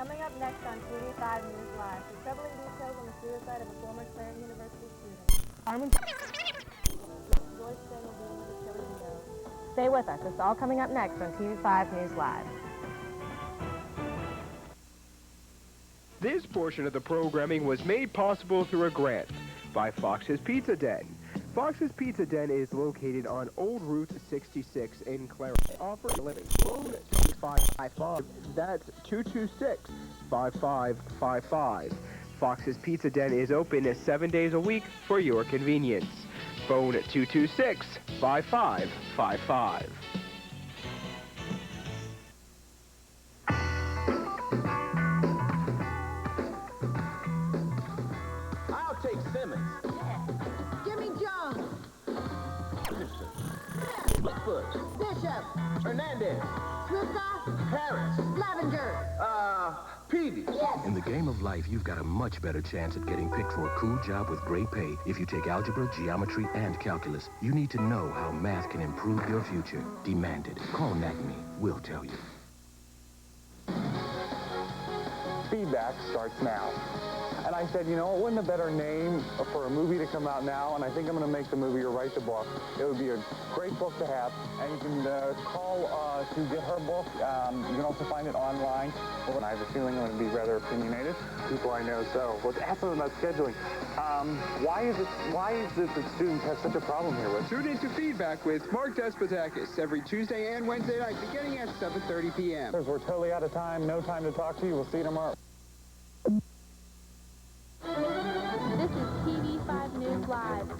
Coming up next on TV5 News Live, the troubling details on the suicide of a former Clarion University student. Armin Joyce Stengel dealing with a killer ego. Stay with us. It's all coming up next on TV5 News Live. This portion of the programming was made possible through a grant by Fox's Pizza Den. Fox's Pizza Den is located on Old Route 66 in Clarion. Offer a living phone 555. That's 226-5555. Fox's Pizza Den is open 7 days a week for your convenience. Phone 226-5555. I'll take Simmons. Give me Jones. Peterson. Lickfoot. Bishop. Hernandez. Sluka. Harris. Lavender. Peavy. Yes. In the game of life, you've got a much better chance at getting picked for a cool job with great pay if you take algebra, geometry, and calculus. You need to know how math can improve your future. Demand it. Call NACME. We'll tell you. Feedback starts now. And I said, you know, it wouldn't a better name for a movie to come out now, and I think I'm going to make the movie or write the book. It would be a great book to have, and you can call to get her book. You can also find it online. Well, I have a feeling I'm going to be rather opinionated. People I know so. Let's ask them about scheduling. Why is it that students have such a problem here with? Tune into Feedback with Mark Despotakis every Tuesday and Wednesday night beginning at 7:30 p.m. We're totally out of time. No time to talk to you. We'll see you tomorrow. This is TV5 News Live. Good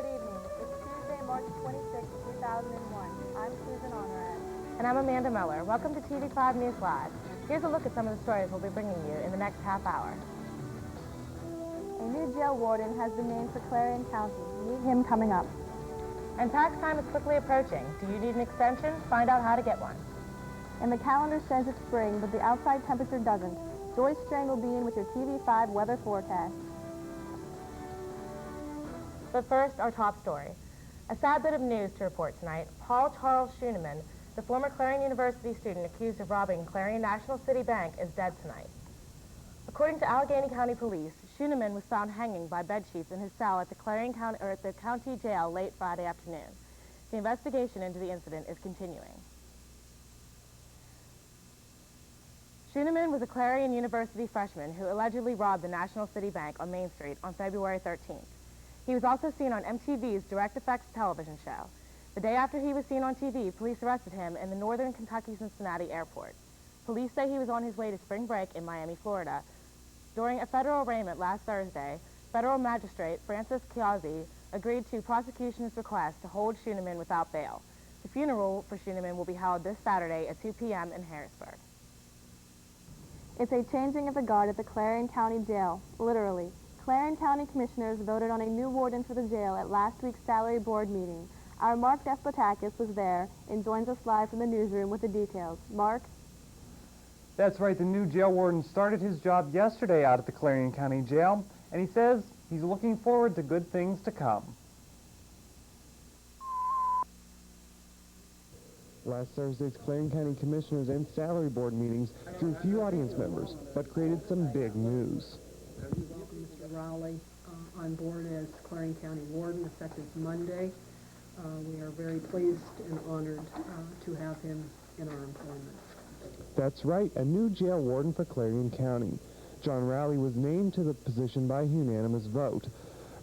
evening. It's Tuesday, March 26, 2001. I'm Susan Honorad. And I'm Amanda Miller. Welcome to TV5 News Live. Here's a look at some of the stories we'll be bringing you in the next half hour. A new jail warden has been named for Clarion County. Meet him coming up. And tax time is quickly approaching. Do you need an extension? Find out how to get one. And the calendar says it's spring, but the outside temperature doesn't. Joyce Stengel with your TV5 weather forecast. But first, our top story. A sad bit of news to report tonight. Paul Charles Schoeneman, the former Clarion University student accused of robbing Clarion National City Bank, is dead tonight. According to Allegheny County Police, Schoeneman was found hanging by bedsheets in his cell at the county jail late Friday afternoon. The investigation into the incident is continuing. Schoeneman was a Clarion University freshman who allegedly robbed the National City Bank on Main Street on February 13th. He was also seen on MTV's Direct Effects television show. The day after he was seen on TV, police arrested him in the northern Kentucky-Cincinnati airport. Police say he was on his way to spring break in Miami, Florida. During a federal arraignment last Thursday, federal magistrate Francis Chiazzi agreed to prosecution's request to hold Schoeneman without bail. The funeral for Schoeneman will be held this Saturday at 2 p.m. in Harrisburg. It's a changing of the guard at the Clarion County Jail, literally. Clarion County Commissioners voted on a new warden for the jail at last week's salary board meeting. Our Mark Despotakis was there and joins us live from the newsroom with the details. Mark? That's right, the new jail warden started his job yesterday out at the Clarion County Jail, and he says he's looking forward to good things to come. Last Thursday's Clarion County Commissioners and Salary Board meetings drew few audience members, but created some big news. Mr. Rowley on board as Clarion County Warden effective Monday. We are very pleased and honored to have him in our employment. That's right, a new jail warden for Clarion County. John Rowley was named to the position by unanimous vote.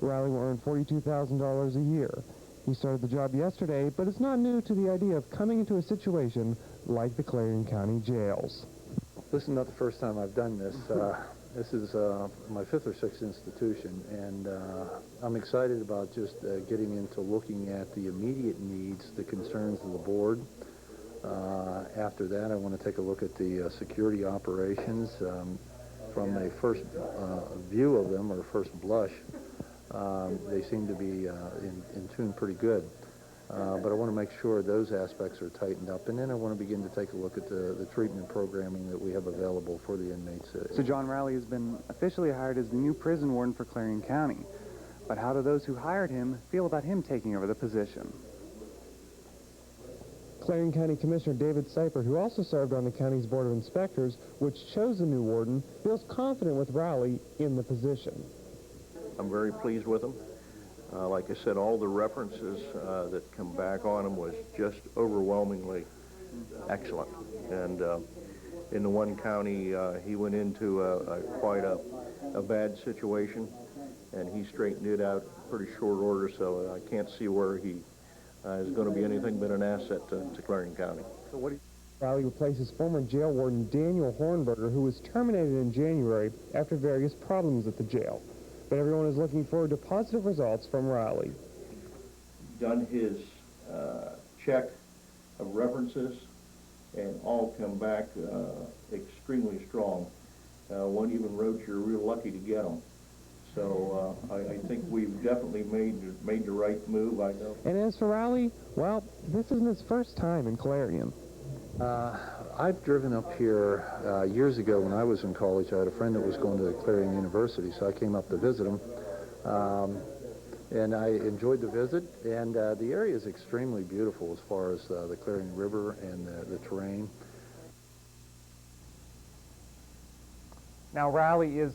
Rowley will earn $42,000 a year. He started the job yesterday, but it's not new to the idea of coming into a situation like the Clarion County jails. This is not the first time I've done this. This is my fifth or sixth institution, and I'm excited about just getting into looking at the immediate needs, the concerns of the board. After that, I want to take a look at the security operations. From a first view of them, or first blush, they seem to be in tune pretty good. But I want to make sure those aspects are tightened up. And then I want to begin to take a look at the treatment programming that we have available for the inmates. So John Rowley has been officially hired as the new prison warden for Clarion County. But how do those who hired him feel about him taking over the position? Clarion County Commissioner David Seiper, who also served on the county's Board of Inspectors, which chose the new warden, feels confident with Rowley in the position. I'm very pleased with him. Like I said, all the references that come back on him was just overwhelmingly excellent. And in the one county, he went into quite a bad situation, and he straightened it out pretty short order, so I can't see where he is going to be anything but an asset to Clarion County. So what Rowley replaces former jail warden Daniel Hornberger, who was terminated in January after various problems at the jail. But everyone is looking forward to positive results from Rowley. Done his check of references, and all come back extremely strong. One even wrote, "You're real lucky to get them." So I think we've definitely made the right move. I know. And as for Rowley, well, this isn't his first time in Clarion. I've driven up here years ago when I was in college. I had a friend that was going to Clarion University, so I came up to visit him. And I enjoyed the visit, and the area is extremely beautiful as far as the Clarion River and the terrain. Now, Rowley is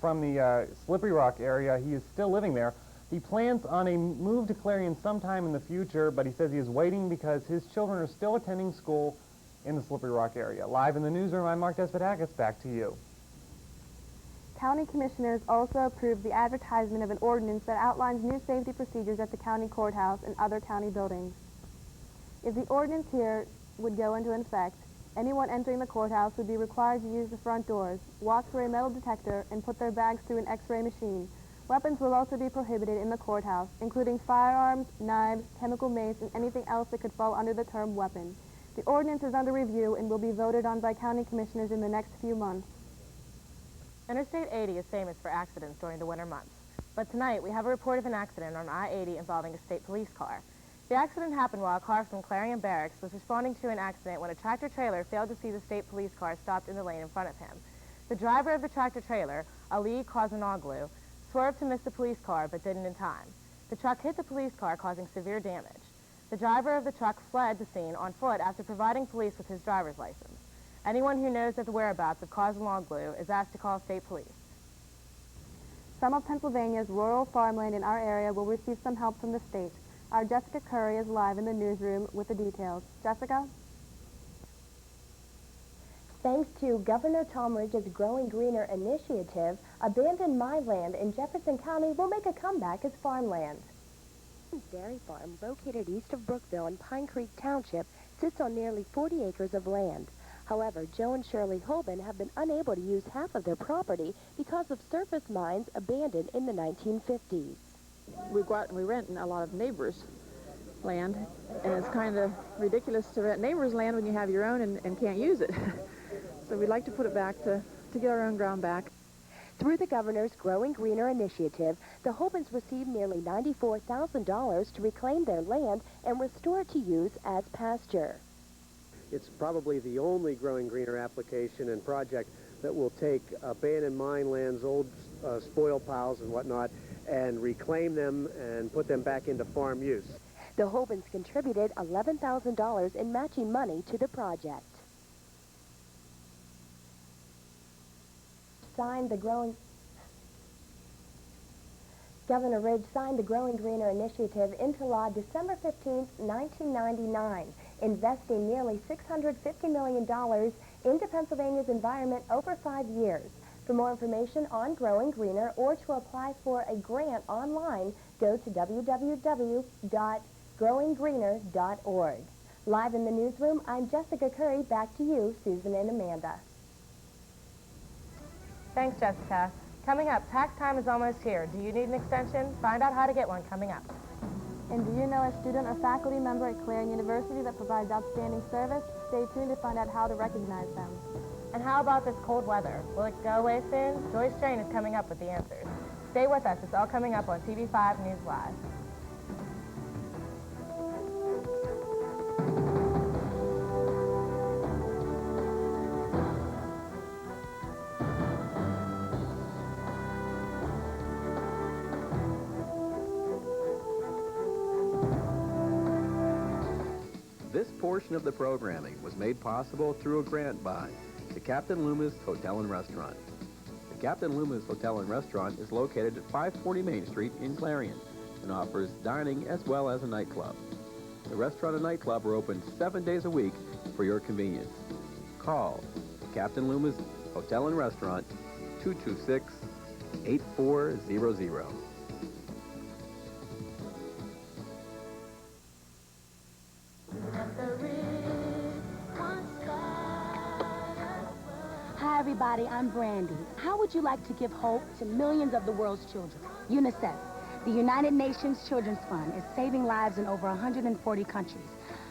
from the Slippery Rock area. He is still living there. He plans on a move to Clarion sometime in the future, but he says he is waiting because his children are still attending school in the Slippery Rock area. Live in the newsroom, I'm Mark Despotakis. Back to you. County commissioners also approved the advertisement of an ordinance that outlines new safety procedures at the county courthouse and other county buildings. If the ordinance here would go into effect, anyone entering the courthouse would be required to use the front doors, walk through a metal detector, and put their bags through an X-ray machine. Weapons will also be prohibited in the courthouse, including firearms, knives, chemical mace, and anything else that could fall under the term weapon. The ordinance is under review and will be voted on by county commissioners in the next few months. Interstate 80 is famous for accidents during the winter months, but tonight we have a report of an accident on I-80 involving a state police car. The accident happened while a car from Clarion Barracks was responding to an accident when a tractor-trailer failed to see the state police car stopped in the lane in front of him. The driver of the tractor-trailer, Ali Kazanoglu, swerved to miss the police car but didn't in time. The truck hit the police car, causing severe damage. The driver of the truck fled the scene on foot after providing police with his driver's license. Anyone who knows of the whereabouts of Kazanoglu is asked to call state police. Some of Pennsylvania's rural farmland in our area will receive some help from the state. Our Jessica Curry is live in the newsroom with the details. Jessica? Thanks to Governor Tom Ridge's Growing Greener initiative, abandoned mineland in Jefferson County will make a comeback as farmland. Dairy Farm, located east of Brookville in Pine Creek Township, sits on nearly 40 acres of land. However, Joe and Shirley Holben have been unable to use half of their property because of surface mines abandoned in the 1950s. We go out and we rent a lot of neighbors' land, and it's kind of ridiculous to rent neighbors' land when you have your own and can't use it. So we'd like to put it back to get our own ground back. Through the governor's Growing Greener initiative, the Holbens received nearly $94,000 to reclaim their land and restore it to use as pasture. It's probably the only Growing Greener application and project that will take abandoned mine lands, old spoil piles and whatnot, and reclaim them and put them back into farm use. The Holbens contributed $11,000 in matching money to the project. Governor Ridge signed the Growing Greener initiative into law December 15, 1999, investing nearly $650 million into Pennsylvania's environment over 5 years. For more information on Growing Greener or to apply for a grant online, go to www.growinggreener.org. Live in the newsroom, I'm Jessica Curry. Back to you, Susan and Amanda. Thanks, Jessica. Coming up, tax time is almost here. Do you need an extension? Find out how to get one coming up. And do you know a student or faculty member at Clarion University that provides outstanding service? Stay tuned to find out how to recognize them. And how about this cold weather? Will it go away soon? Joyce Strain is coming up with the answers. Stay with us. It's all coming up on TV5 News Live. portion of the programming was made possible through a grant by the Captain Loomis Hotel and Restaurant. The Captain Loomis Hotel and Restaurant is located at 540 Main Street in Clarion and offers dining as well as a nightclub. The restaurant and nightclub are open 7 days a week for your convenience. Call the Captain Loomis Hotel and Restaurant, 226-8400. Hi, everybody. I'm Brandy. How would you like to give hope to millions of the world's children? UNICEF, the United Nations Children's Fund, is saving lives in over 140 countries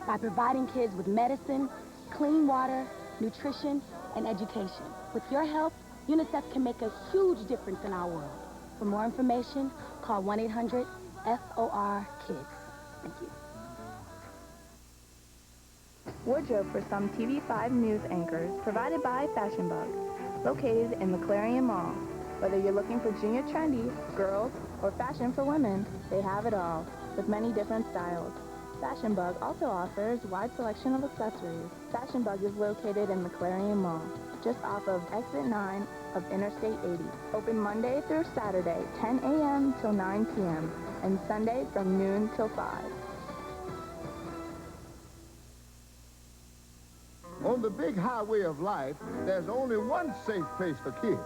by providing kids with medicine, clean water, nutrition, and education. With your help, UNICEF can make a huge difference in our world. For more information, call 1-800-FOR-KIDS. Thank you. Wardrobe for some TV5 news anchors, provided by Fashion Bug, located in the Clarion Mall. Whether you're looking for junior trendy, girls, or fashion for women, they have it all, with many different styles. Fashion Bug also offers a wide selection of accessories. Fashion Bug is located in the Clarion Mall, just off of Exit 9 of Interstate 80. Open Monday through Saturday, 10 a.m. till 9 p.m., and Sunday from noon till 5. On the big highway of life, there's only one safe place for kids.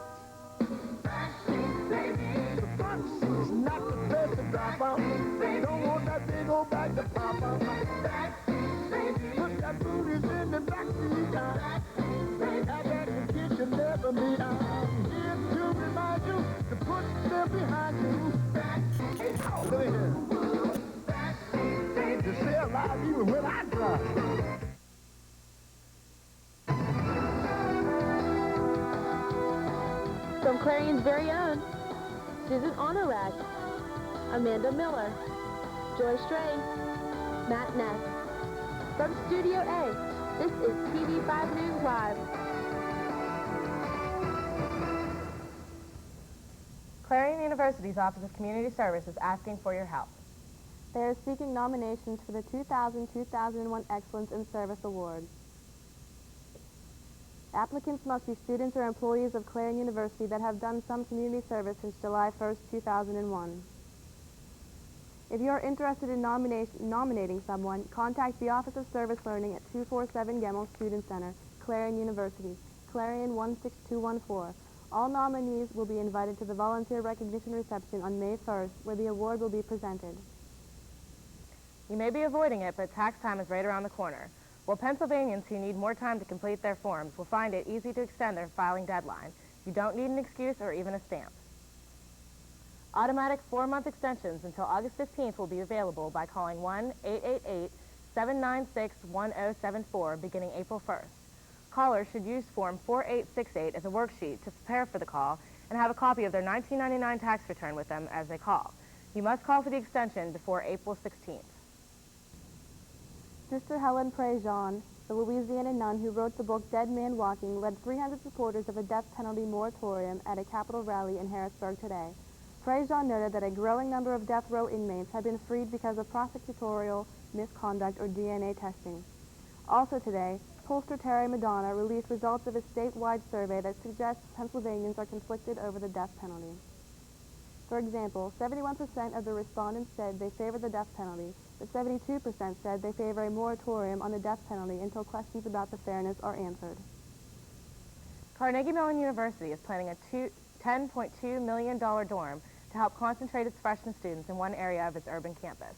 The front seat's not the place to drop out. Don't want that big old bag to pop out. Put that booties in the back seat. Have that the kid should never be out. Here to remind you to put them behind you. Look here. To stay alive even when I drive. From Clarion's very own, Susan Honorak, Amanda Miller, Joy Stray, Matt Ness. From Studio A, this is TV5 News Live. Clarion University's Office of Community Service is asking for your help. They are seeking nominations for the 2000-2001 Excellence in Service Award. Applicants must be students or employees of Clarion University that have done some community service since July 1st, 2001. If you are interested in nominating someone, contact the Office of Service Learning at 247 Gemmell Student Center, Clarion University, Clarion 16214. All nominees will be invited to the Volunteer Recognition Reception on May 1st, where the award will be presented. You may be avoiding it, but tax time is right around the corner. While Pennsylvanians who need more time to complete their forms will find it easy to extend their filing deadline, you don't need an excuse or even a stamp. Automatic 4-month extensions until August 15th will be available by calling 1-888-796-1074 beginning April 1st. Callers should use Form 4868 as a worksheet to prepare for the call and have a copy of their 1999 tax return with them as they call. You must call for the extension before April 16th. Sister Helen Prejean, the Louisiana nun who wrote the book Dead Man Walking, led 300 supporters of a death penalty moratorium at a Capitol rally in Harrisburg today. Prejean noted that a growing number of death row inmates have been freed because of prosecutorial misconduct or DNA testing. Also today, pollster Terry Madonna released results of a statewide survey that suggests Pennsylvanians are conflicted over the death penalty. For example, 71% of the respondents said they favor the death penalty, but 72% said they favor a moratorium on the death penalty until questions about the fairness are answered. Carnegie Mellon University is planning a $10.2 million dorm to help concentrate its freshman students in one area of its urban campus.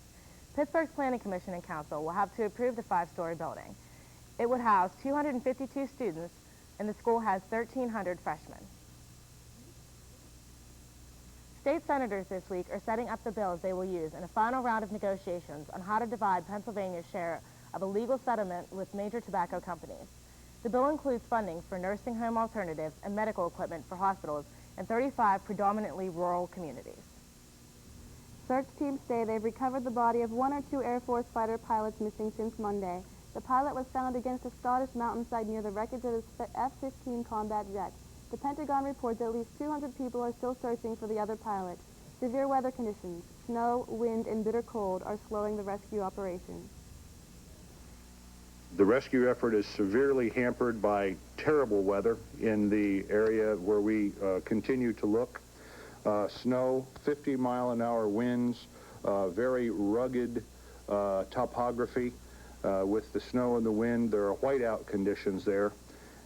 Pittsburgh's Planning Commission and Council will have to approve the 5-story building. It would house 252 students, and the school has 1,300 freshmen. State senators this week are setting up the bills they will use in a final round of negotiations on how to divide Pennsylvania's share of a legal settlement with major tobacco companies. The bill includes funding for nursing home alternatives and medical equipment for hospitals in 35 predominantly rural communities. Search teams say they've recovered the body of 1 or 2 Air Force fighter pilots missing since Monday. The pilot was found against a Scottish mountainside near the wreckage of his F-15 combat jet. The Pentagon reports at least 200 people are still searching for the other pilot. Severe weather conditions, snow, wind, and bitter cold are slowing the rescue operation. The rescue effort is severely hampered by terrible weather in the area where we continue to look. Snow, 50-mile-an-hour winds, very rugged topography. With the snow and the wind, there are whiteout conditions there.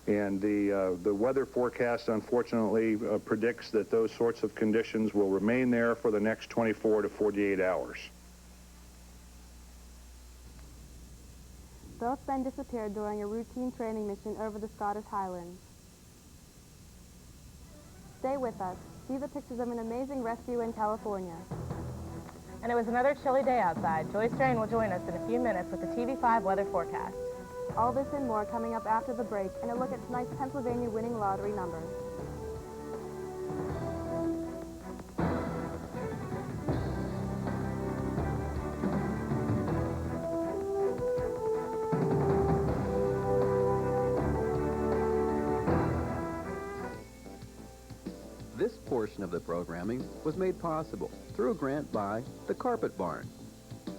And the weather forecast, unfortunately, predicts that those sorts of conditions will remain there for the next 24 to 48 hours. Both men disappeared during a routine training mission over the Scottish Highlands. Stay with us. See the pictures of an amazing rescue in California. And it was another chilly day outside. Joyce Drain will join us in a few minutes with the TV5 weather forecast. All this and more coming up after the break, and a look at tonight's Pennsylvania winning lottery numbers. This portion of the programming was made possible through a grant by the Carpet Barn.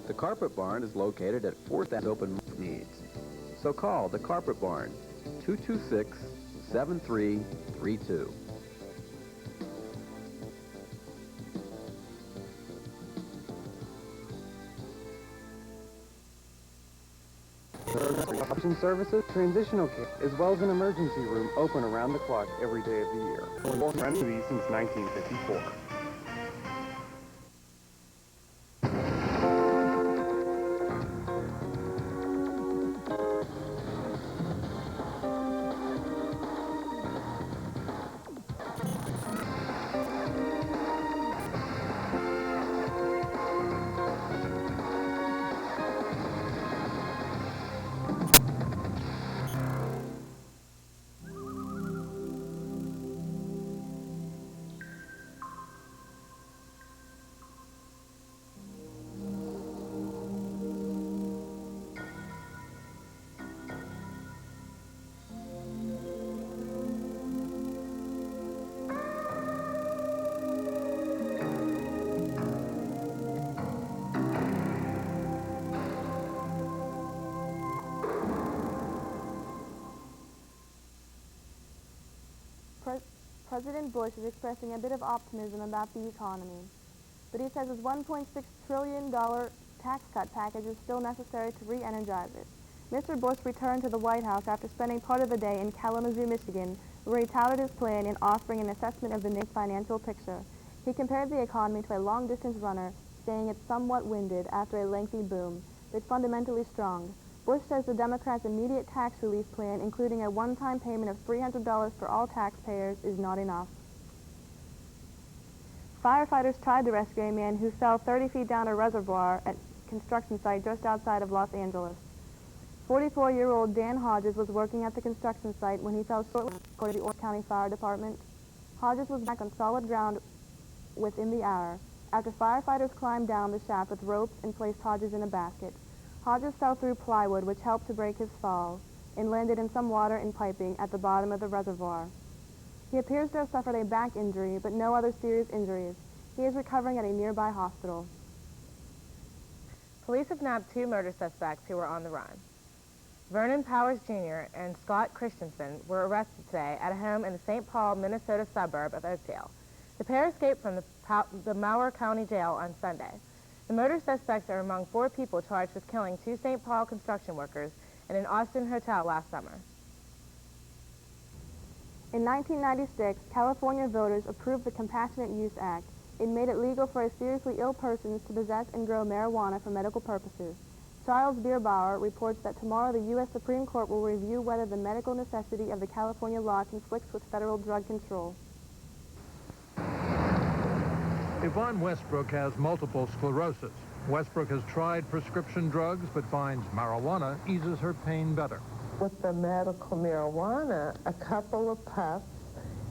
The Carpet Barn is located at 4th Open Needs. So call the Carpet Barn, 226-7332. Option services, transitional care, as well as an emergency room open around the clock every day of the year. We've been these since 1954. President Bush is expressing a bit of optimism about the economy, but he says his $1.6 trillion tax cut package is still necessary to re-energize it. Mr. Bush returned to the White House after spending part of the day in Kalamazoo, Michigan, where he touted his plan in offering an assessment of the nation's financial picture. He compared the economy to a long-distance runner, saying it's somewhat winded after a lengthy boom, but fundamentally strong. Bush says the Democrats' immediate tax relief plan, including a one-time payment of $300 for all taxpayers, is not enough. Firefighters tried to rescue a man who fell 30 feet down a reservoir at a construction site just outside of Los Angeles. 44-year-old Dan Hodges was working at the construction site when he fell shortly before the Orange County Fire Department. Hodges was back on solid ground within the hour, after firefighters climbed down the shaft with ropes and placed Hodges in a basket. Hodges fell through plywood, which helped to break his fall, and landed in some water and piping at the bottom of the reservoir. He appears to have suffered a back injury, but no other serious injuries. He is recovering at a nearby hospital. Police have nabbed 2 murder suspects who were on the run. Vernon Powers Jr. and Scott Christensen were arrested today at a home in the St. Paul, Minnesota suburb of Oakdale. The pair escaped from the Mower County Jail on Sunday. The murder suspects are among 4 people charged with killing 2 St. Paul construction workers in an Austin hotel last summer. In 1996, California voters approved the Compassionate Use Act. It made it legal for a seriously ill person to possess and grow marijuana for medical purposes. Charles Bierbauer reports that tomorrow the U.S. Supreme Court will review whether the medical necessity of the California law conflicts with federal drug control. Yvonne Westbrook has multiple sclerosis. Westbrook has tried prescription drugs, but finds marijuana eases her pain better. With the medical marijuana, a couple of puffs,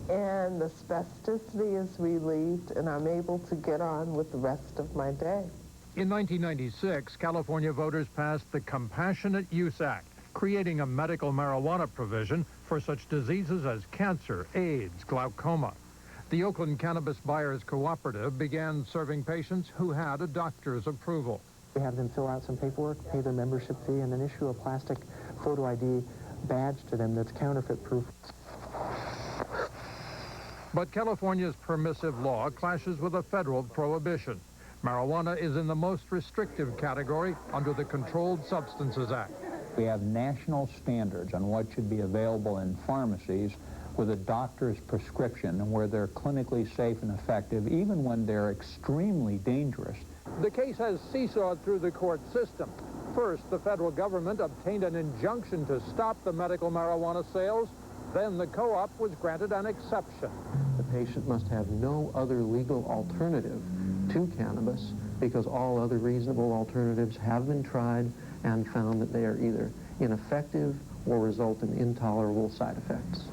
and the spasticity is relieved, and I'm able to get on with the rest of my day. In 1996, California voters passed the Compassionate Use Act, creating a medical marijuana provision for such diseases as cancer, AIDS, glaucoma. The Oakland Cannabis Buyers Cooperative began serving patients who had a doctor's approval. We have them fill out some paperwork, pay their membership fee, and then issue a plastic photo ID badge to them that's counterfeit proof. But California's permissive law clashes with a federal prohibition. Marijuana is in the most restrictive category under the Controlled Substances Act. We have national standards on what should be available in pharmacies with a doctor's prescription and where they're clinically safe and effective, even when they're extremely dangerous. The case has seesawed through the court system. First, the federal government obtained an injunction to stop the medical marijuana sales. Then the co-op was granted an exception. The patient must have no other legal alternative to cannabis because all other reasonable alternatives have been tried and found that they are either ineffective or result in intolerable side effects.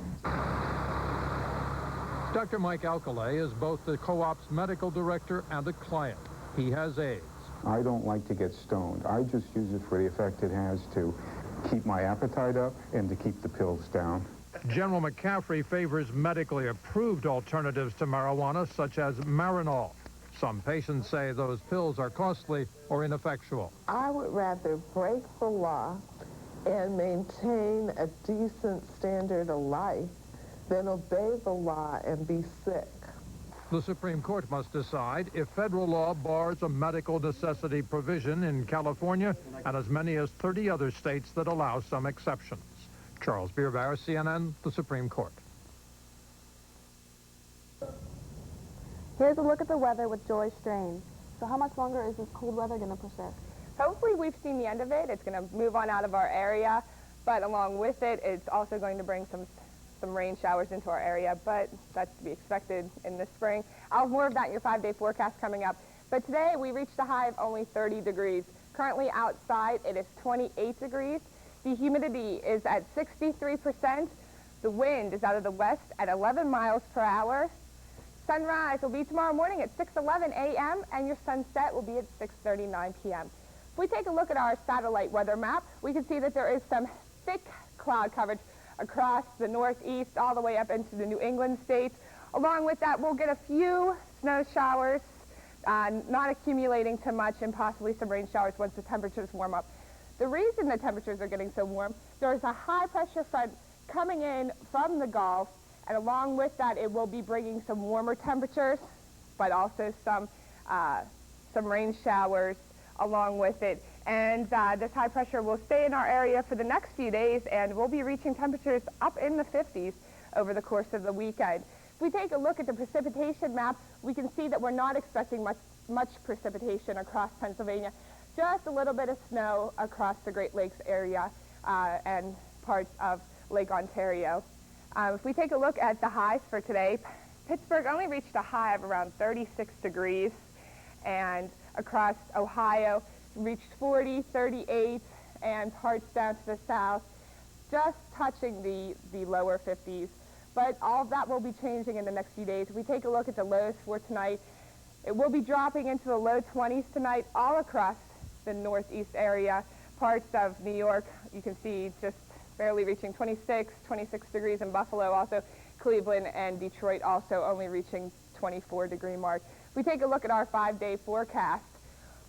Dr. Mike Alcalay is both the co-op's medical director and a client. He has AIDS. I don't like to get stoned. I just use it for the effect it has to keep my appetite up and to keep the pills down. General McCaffrey favors medically approved alternatives to marijuana, such as Marinol. Some patients say those pills are costly or ineffectual. I would rather break the law and maintain a decent standard of life than obey the law and be sick. The Supreme Court must decide if federal law bars a medical necessity provision in California and as many as 30 other states that allow some exceptions. Charles Bierbaer, CNN, the Supreme Court. Here's a look at the weather with Joy Strain. So how much longer is this cold weather going to persist? Hopefully we've seen the end of it. It's going to move on out of our area, but along with it, it's also going to bring some rain showers into our area, but that's to be expected in the spring. I'll have more of that in your 5-day forecast coming up. But today we reached a high of only 30 degrees. Currently outside it is 28 degrees. The humidity is at 63%. The wind is out of the west at 11 miles per hour. Sunrise will be tomorrow morning at 6:11 a.m. and your sunset will be at 6:39 p.m. If we take a look at our satellite weather map, we can see that there is some thick cloud coverage across the northeast all the way up into the New England states. Along with that, we'll get a few snow showers, not accumulating too much, and possibly some rain showers once the temperatures warm up. The reason the temperatures are getting so warm, there's a high pressure front coming in from the Gulf, and along with that, it will be bringing some warmer temperatures, but also some rain showers along with it. And this high pressure will stay in our area for the next few days, and we'll be reaching temperatures up in the 50s over the course of the weekend. If we take a look at the precipitation map, we can see that we're not expecting much precipitation across Pennsylvania. Just a little bit of snow across the Great Lakes area and parts of Lake Ontario. If we take a look at the highs for today, Pittsburgh only reached a high of around 36 degrees, and across Ohio reached 40, 38, and parts down to the south just touching the lower 50s. But all of that will be changing in the next few days. If we take a look at the lows for tonight, it will be dropping into the low 20s tonight all across the northeast area. Parts of New York, you can see just barely reaching 26 degrees in Buffalo. Also Cleveland and Detroit also only reaching 24-degree mark. If we take a look at our 5-day forecast,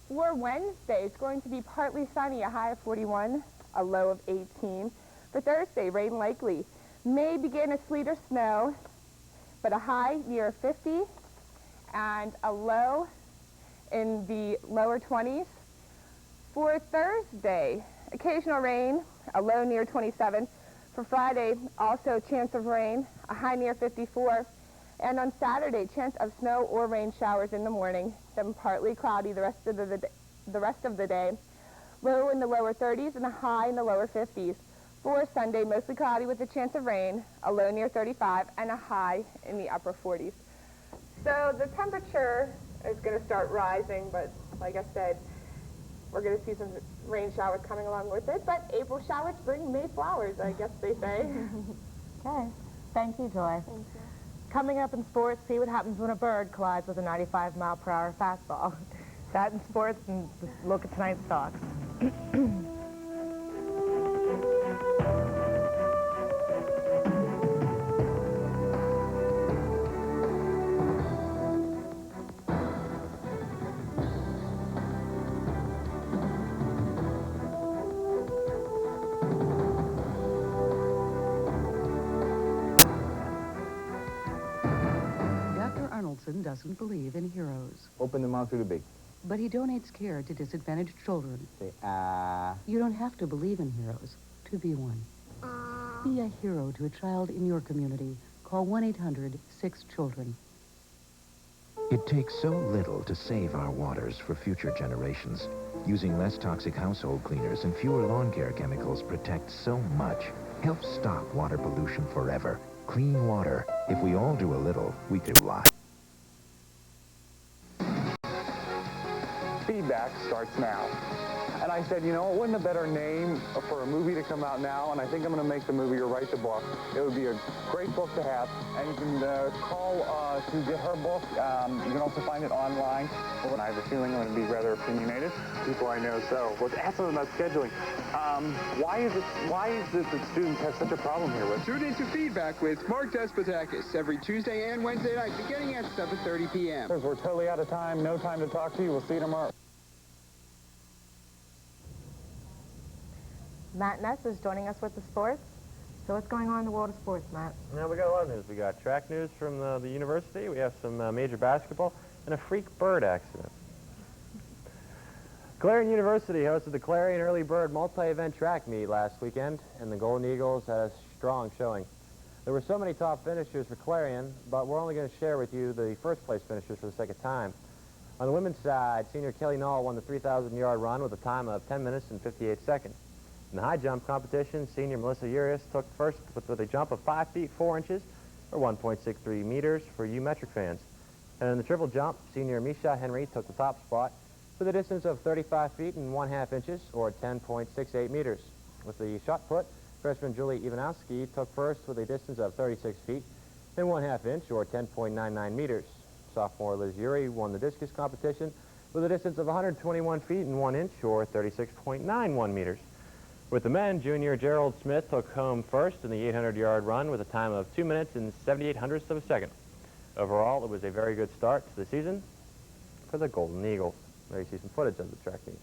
for Wednesday, it's going to be partly sunny, a high of 41, a low of 18. For Thursday, rain likely. May begin a sleet or snow, but a high near 50 and a low in the lower 20s. For Thursday, occasional rain, a low near 27. For Friday, also chance of rain, a high near 54. And on Saturday, chance of snow or rain showers in the morning, then partly cloudy the rest of the day. Low in the lower 30s and a high in the lower 50s. For Sunday, mostly cloudy with a chance of rain, a low near 35 and a high in the upper 40s. So the temperature is going to start rising, but like I said, we're going to see some rain showers coming along with it. But April showers bring May flowers, I guess they say. Okay. Thank you, Joy. Thank you. Coming up in sports, see what happens when a bird collides with a 95-mile-per-hour fastball. That in sports, and just look at tonight's stocks. Wilson doesn't believe in heroes. Open the mouth really big. But he donates care to disadvantaged children. Say, ah. You don't have to believe in heroes to be one. Be a hero to a child in your community. Call 1-800-6-CHILDREN. It takes so little to save our waters for future generations. Using less toxic household cleaners and fewer lawn care chemicals protects so much. Helps stop water pollution forever. Clean water. If we all do a little, we can do a lot. Feedback starts now. And I said, you know, it wasn't a better name for a movie to come out now, and I think I'm going to make the movie or write the book. It would be a great book to have, and you can call to get her book. You can also find it online. Well, I have a feeling I'm going to be rather opinionated, people I know so. Let's ask them about scheduling. Why is it that students have such a problem here with? Tune into Feedback with Mark Despotakis every Tuesday and Wednesday night beginning at 7:30 p.m. We're totally out of time. No time to talk to you. We'll see you tomorrow. Matt Ness is joining us with the sports. So what's going on in the world of sports, Matt? Now we got a lot of news. We got track news from the university. We have some major basketball and a freak bird accident. Clarion University hosted the Clarion Early Bird multi-event track meet last weekend, and the Golden Eagles had a strong showing. There were so many top finishers for Clarion, but we're only going to share with you the first-place finishers for the sake of time. On the women's side, senior Kelly Nall won the 3,000-yard run with a time of 10 minutes and 58 seconds. In the high jump competition, senior Melissa Urias took first with a jump of 5 feet 4 inches, or 1.63 meters for you metric fans. And in the triple jump, senior Misha Henry took the top spot with a distance of 35 feet and 1/2 inches, or 10.68 meters. With the shot put, freshman Julie Ivanowski took first with a distance of 36 feet and 1/2 inch, or 10.99 meters. Sophomore Liz Urey won the discus competition with a distance of 121 feet and 1 inch, or 36.91 meters. With the men, junior Gerald Smith took home first in the 800-yard run with a time of 2 minutes and 78 hundredths of a second. Overall, it was a very good start to the season for the Golden Eagles. There you see some footage of the track meet.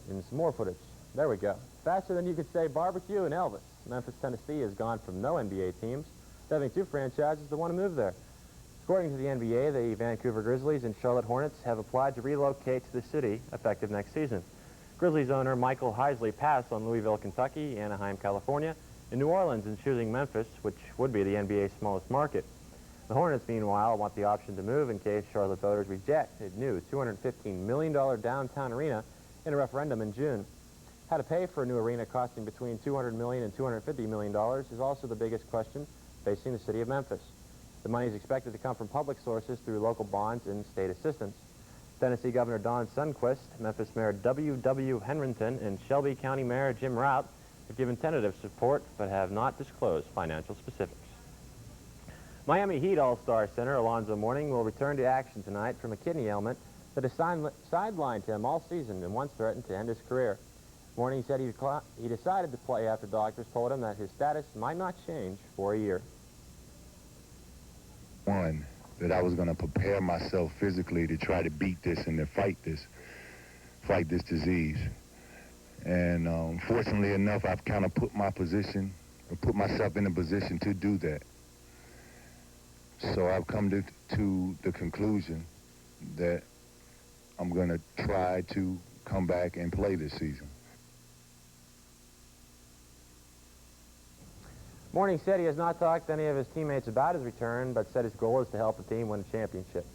And some more footage. There we go. Faster than you could say barbecue and Elvis. Memphis, Tennessee has gone from no NBA teams to having 2 franchises that want to move there. According to the NBA, the Vancouver Grizzlies and Charlotte Hornets have applied to relocate to the city effective next season. Grizzlies owner Michael Heisley passed on Louisville, Kentucky, Anaheim, California, and New Orleans in choosing Memphis, which would be the NBA's smallest market. The Hornets, meanwhile, want the option to move in case Charlotte voters reject a new $215 million downtown arena in a referendum in June. How to pay for a new arena costing between $200 million and $250 million is also the biggest question facing the city of Memphis. The money is expected to come from public sources through local bonds and state assistance. Tennessee Governor Don Sundquist, Memphis Mayor W.W. Henrington, and Shelby County Mayor Jim Rout have given tentative support but have not disclosed financial specifics. Miami Heat All-Star center Alonzo Mourning will return to action tonight from a kidney ailment that has sidelined him all season and once threatened to end his career. Mourning said he decided to play after doctors told him that his status might not change for a year. One, that I was going to prepare myself physically to try to beat this and to fight this disease. And fortunately enough, I've kind of put myself in a position to do that. So I've come to the conclusion that I'm going to try to come back and play this season. Mourning said he has not talked to any of his teammates about his return, but said his goal is to help the team win a championship.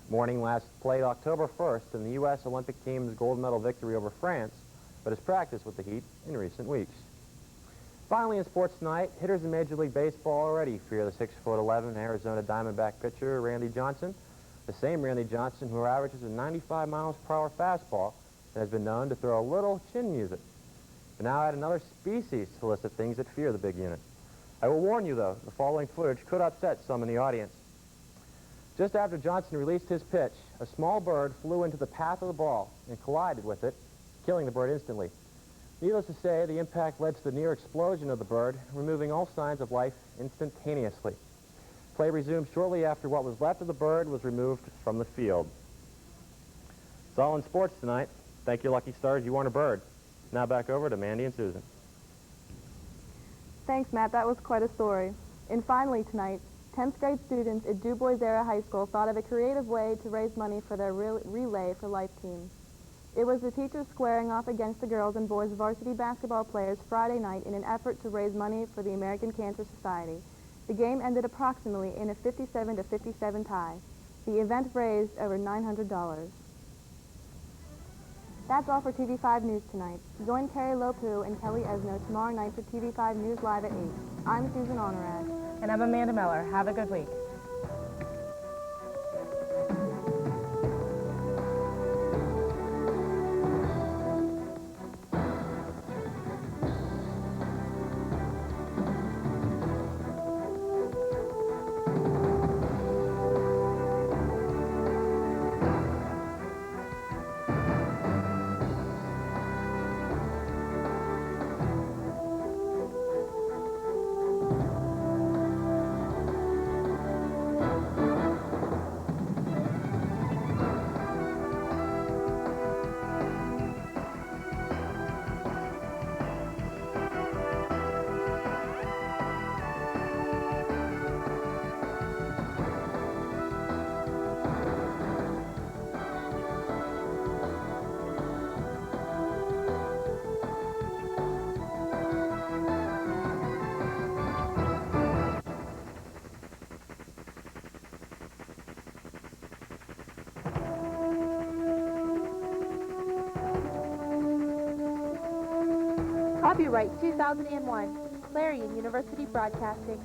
Mourning last played October 1st in the U.S. Olympic team's gold medal victory over France, but has practiced with the Heat in recent weeks. Finally, in sports tonight, hitters in Major League Baseball already fear the 6'11" Arizona Diamondback pitcher Randy Johnson, the same Randy Johnson who averages a 95 miles per hour fastball and has been known to throw a little chin music. But now add another species to the list of things that fear the big unit. I will warn you, though, the following footage could upset some in the audience. Just after Johnson released his pitch, a small bird flew into the path of the ball and collided with it, killing the bird instantly. Needless to say, the impact led to the near explosion of the bird, removing all signs of life instantaneously. Play resumed shortly after what was left of the bird was removed from the field. It's all in sports tonight. Thank you, Lucky Stars. You weren't a bird. Now back over to Mandy and Susan. Thanks, Matt. That was quite a story. And finally tonight, 10th grade students at Du Bois Era High School thought of a creative way to raise money for their Relay for Life team. It was the teachers squaring off against the girls and boys varsity basketball players Friday night in an effort to raise money for the American Cancer Society. The game ended approximately in a 57-57 tie. The event raised over $900. That's all for TV5 News tonight. Join Carrie Lopu and Kelly Esno tomorrow night for TV5 News Live at 8. I'm Susan Honorat. And I'm Amanda Miller. Have a good week. Copyright 2001, Clarion University Broadcasting.